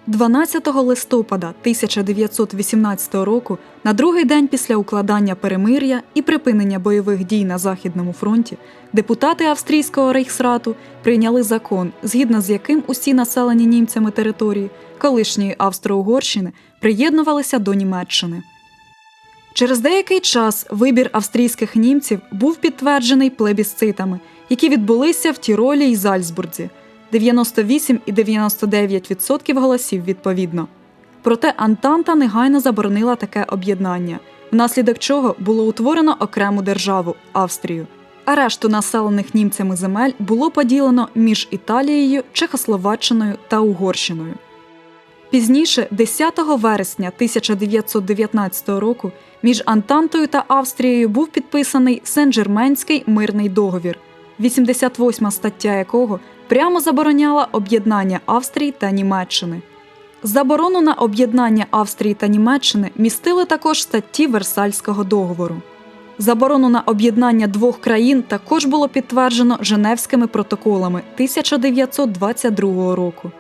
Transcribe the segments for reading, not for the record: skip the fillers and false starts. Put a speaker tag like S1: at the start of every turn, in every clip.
S1: 12 листопада 1918 року, на другий день після укладання перемир'я і припинення бойових дій на Західному фронті, депутати Австрійського рейхсрату прийняли закон, згідно з яким усі населені німцями території колишньої Австро-Угорщини приєднувалися до Німеччини. Через деякий час вибір австрійських німців був підтверджений плебісцитами, які відбулися в Тіролі і Зальцбурзі. 98 і 99% голосів відповідно. Проте Антанта негайно заборонила таке об'єднання, внаслідок чого було утворено окрему державу – Австрію, а решту населених німцями земель було поділено між Італією, Чехословаччиною та Угорщиною. Пізніше, 10 вересня 1919 року, між Антантою та Австрією був підписаний Сен-Жерменський мирний договір, 88 стаття якого прямо забороняла об'єднання Австрії та Німеччини. Заборону на об'єднання Австрії та Німеччини містили також статті Версальського договору. Заборону на об'єднання двох країн також було підтверджено Женевськими протоколами 1922 року.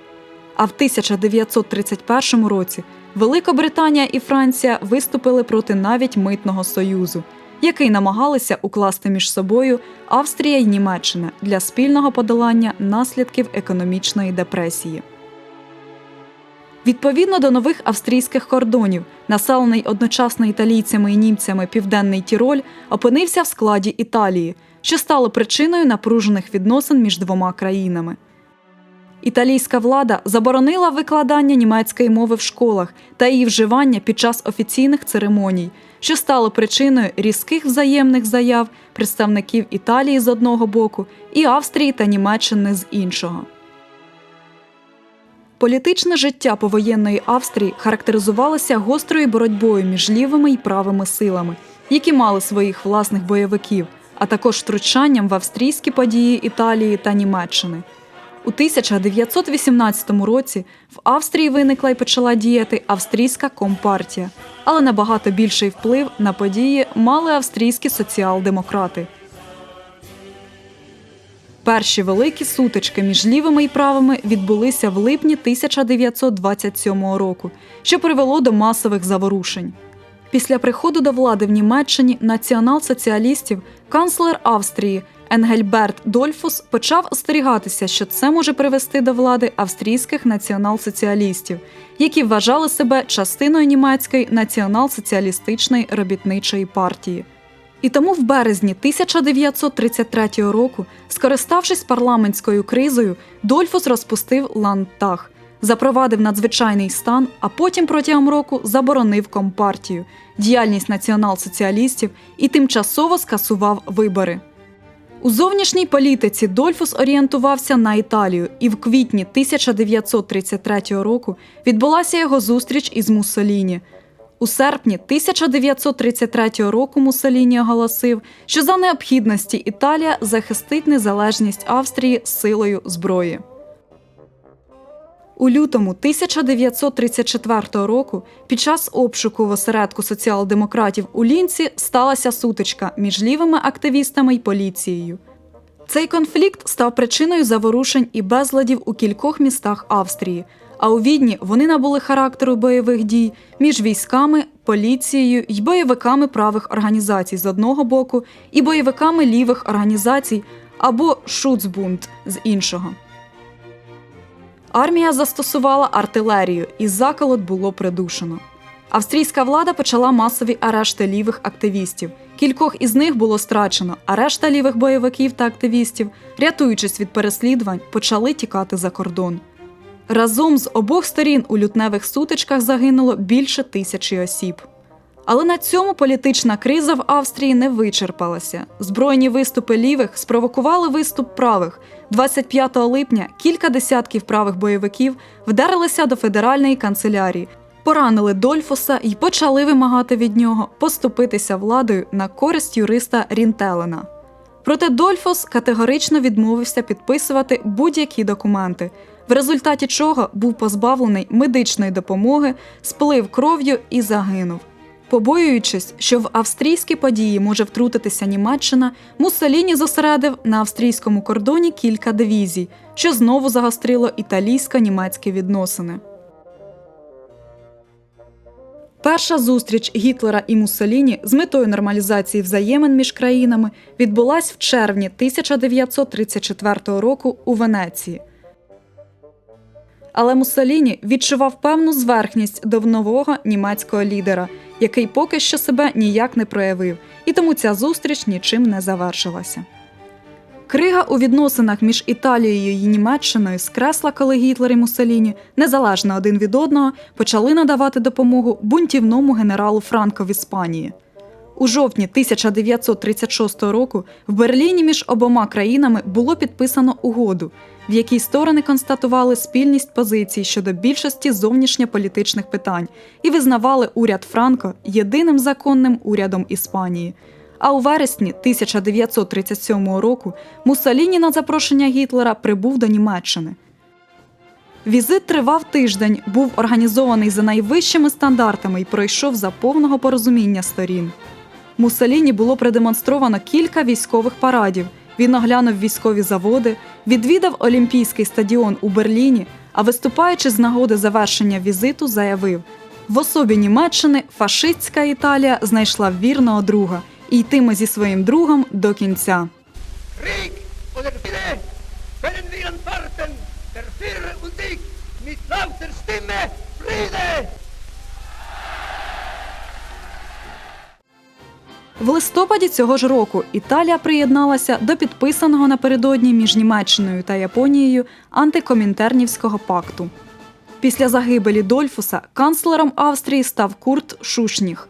S1: А в 1931 році Великобританія і Франція виступили проти навіть Митного союзу, який намагалися укласти між собою Австрія й Німеччина для спільного подолання наслідків економічної депресії. Відповідно до нових австрійських кордонів, населений одночасно італійцями і німцями Південний Тіроль опинився в складі Італії, що стало причиною напружених відносин між двома країнами. Італійська влада заборонила викладання німецької мови в школах та її вживання під час офіційних церемоній, що стало причиною різких взаємних заяв представників Італії з одного боку і Австрії та Німеччини з іншого. Політичне життя повоєнної Австрії характеризувалося гострою боротьбою між лівими і правими силами, які мали своїх власних бойовиків, а також втручанням в австрійські події Італії та Німеччини. У 1918 році в Австрії виникла і почала діяти австрійська компартія, але набагато більший вплив на події мали австрійські соціал-демократи. Перші великі сутички між лівими і правими відбулися в липні 1927 року, що привело до масових заворушень. Після приходу до влади в Німеччині націонал-соціалістів канцлер Австрії Енгельберт Дольфус почав остерігатися, що це може привести до влади австрійських націонал-соціалістів, які вважали себе частиною німецької націонал-соціалістичної робітничої партії. І тому в березні 1933 року, скориставшись парламентською кризою, Дольфус розпустив Ландтаг, запровадив надзвичайний стан, а потім протягом року заборонив компартію, діяльність націонал-соціалістів і тимчасово скасував вибори. У зовнішній політиці Дольфус орієнтувався на Італію, і в квітні 1933 року відбулася його зустріч із Муссоліні. У серпні 1933 року Муссоліні оголосив, що за необхідності Італія захистить незалежність Австрії силою зброї. У лютому 1934 року під час обшуку в осередку соціал-демократів у Лінці сталася сутичка між лівими активістами й поліцією. Цей конфлікт став причиною заворушень і безладів у кількох містах Австрії, а у Відні вони набули характеру бойових дій між військами, поліцією й бойовиками правих організацій з одного боку і бойовиками лівих організацій або «Шуцбунд» з іншого. Армія застосувала артилерію, і заколот було придушено. Австрійська влада почала масові арешти лівих активістів. Кількох із них було страчено, а решта лівих бойовиків та активістів, рятуючись від переслідувань, почали тікати за кордон. Разом з обох сторін у лютневих сутичках загинуло більше 1000 осіб. Але на цьому політична криза в Австрії не вичерпалася. Збройні виступи лівих спровокували виступ правих. 25 липня кілька десятків правих бойовиків вдарилися до федеральної канцелярії, поранили Дольфуса і почали вимагати від нього поступитися владою на користь юриста Рінтелена. Проте Дольфус категорично відмовився підписувати будь-які документи, в результаті чого був позбавлений медичної допомоги, сплив кров'ю і загинув. Побоюючись, що в австрійські події може втрутитися Німеччина, Муссоліні зосередив на австрійському кордоні кілька дивізій, що знову загострило італійсько-німецькі відносини. Перша зустріч Гітлера і Муссоліні з метою нормалізації взаємин між країнами відбулась в червні 1934 року у Венеції. Але Муссоліні відчував певну зверхність до нового німецького лідера, який поки що себе ніяк не проявив, і тому ця зустріч нічим не завершилася. Крига у відносинах між Італією і Німеччиною скресла, коли Гітлер і Муссоліні, незалежно один від одного, почали надавати допомогу бунтівному генералу Франко в Іспанії. У жовтні 1936 року в Берліні між обома країнами було підписано угоду, в якій сторони констатували спільність позицій щодо більшості зовнішньополітичних питань і визнавали уряд Франко єдиним законним урядом Іспанії. А у вересні 1937 року Муссоліні на запрошення Гітлера прибув до Німеччини. Візит тривав тиждень, був організований за найвищими стандартами і пройшов за повного порозуміння сторін. Муссоліні було продемонстровано кілька військових парадів, він оглянув військові заводи, відвідав Олімпійський стадіон у Берліні, а виступаючи з нагоди завершення візиту, заявив: «В особі Німеччини фашистська Італія знайшла вірного друга і йтиме зі своїм другом до кінця».
S2: Krieg oder Friede, können wir antworten, der Führer und ich, mit lauter Stimme, Friede!
S1: В листопаді цього ж року Італія приєдналася до підписаного напередодні між Німеччиною та Японією антикомінтернівського пакту. Після загибелі Дольфуса канцлером Австрії став Курт Шушніх.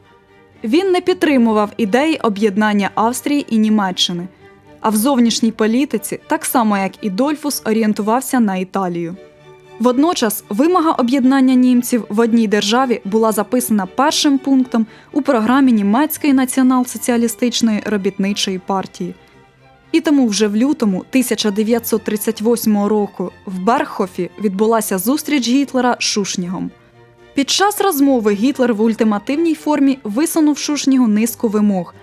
S1: Він не підтримував ідеї об'єднання Австрії і Німеччини, а в зовнішній політиці, так само як і Дольфус, орієнтувався на Італію. Водночас вимога об'єднання німців в одній державі була записана першим пунктом у програмі Німецької націонал-соціалістичної робітничої партії. І тому вже в лютому 1938 року в Бергхофі відбулася зустріч Гітлера з Шушнігом. Під час розмови Гітлер в ультимативній формі висунув Шушнігу низку вимог.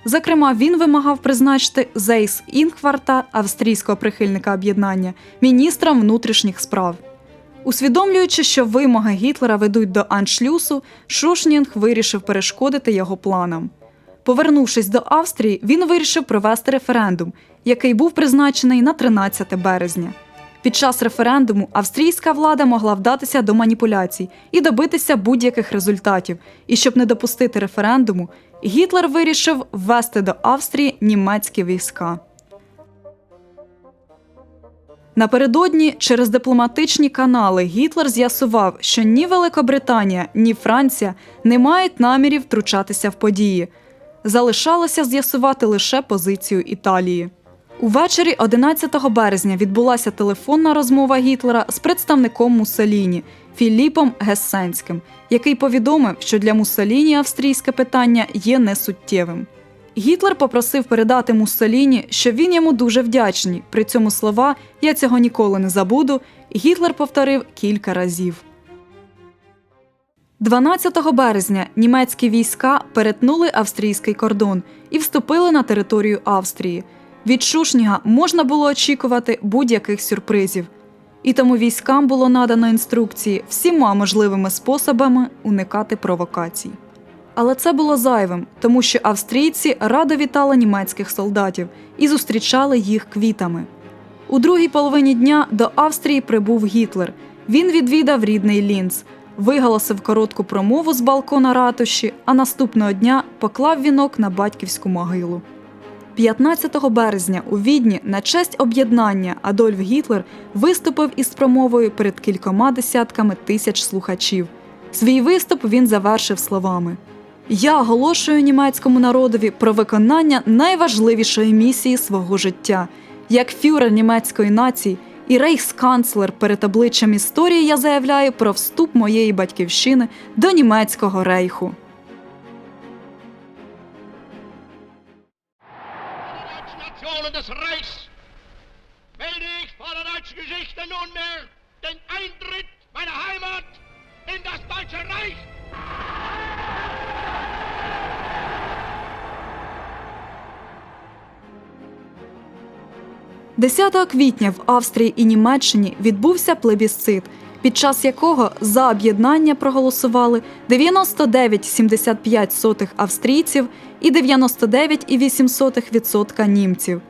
S1: Зокрема, він вимагав призначити Зейс Інкварта, австрійського прихильника об'єднання, міністром внутрішніх справ. Усвідомлюючи, що вимоги Гітлера ведуть до аншлюсу, Шушнінг вирішив перешкодити його планам. Повернувшись до Австрії, він вирішив провести референдум, який був призначений на 13 березня. Під час референдуму австрійська влада могла вдатися до маніпуляцій і добитися будь-яких результатів. І щоб не допустити референдуму, Гітлер вирішив ввести до Австрії німецькі війська. Напередодні через дипломатичні канали Гітлер з'ясував, що ні Великобританія, ні Франція не мають намірів втручатися в події. Залишалося з'ясувати лише позицію Італії. Увечері 11 березня відбулася телефонна розмова Гітлера з представником Муссоліні Філіппом Гессенським, який повідомив, що для Муссоліні австрійське питання є несуттєвим. Гітлер попросив передати Муссоліні, що він йому дуже вдячний. При цьому слова «я цього ніколи не забуду» Гітлер повторив кілька разів. 12 березня німецькі війська перетнули австрійський кордон і вступили на територію Австрії. Від Шушніга можна було очікувати будь-яких сюрпризів. І тому військам було надано інструкції всіма можливими способами уникати провокацій. Але це було зайвим, тому що австрійці радо вітали німецьких солдатів і зустрічали їх квітами. У другій половині дня до Австрії прибув Гітлер. Він відвідав рідний Лінц, виголосив коротку промову з балкона ратуші, а наступного дня поклав вінок на батьківську могилу. 15 березня у Відні на честь об'єднання Адольф Гітлер виступив із промовою перед кількома десятками тисяч слухачів. Свій виступ він завершив словами: «Я оголошую німецькому народові про виконання найважливішої місії свого життя. Як фюрер німецької нації і рейхсканцлер перед обличчям історії я заявляю про вступ моєї батьківщини до німецького рейху».
S2: Des Reichs melde ich vor der deutschen Geschichte nunmehr den Eintritt meiner Heimat in das Deutsche Reich. «10 квітня в Австрії і Німеччині відбувся плебісцит,
S1: під час якого за об'єднання проголосували 99,75% австрійців і 99,8% німців.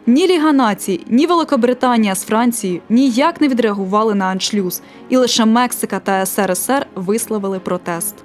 S1: Ні Ліга націй, ні Великобританія з Францією ніяк не відреагували на аншлюз, і лише Мексика та СРСР висловили протест.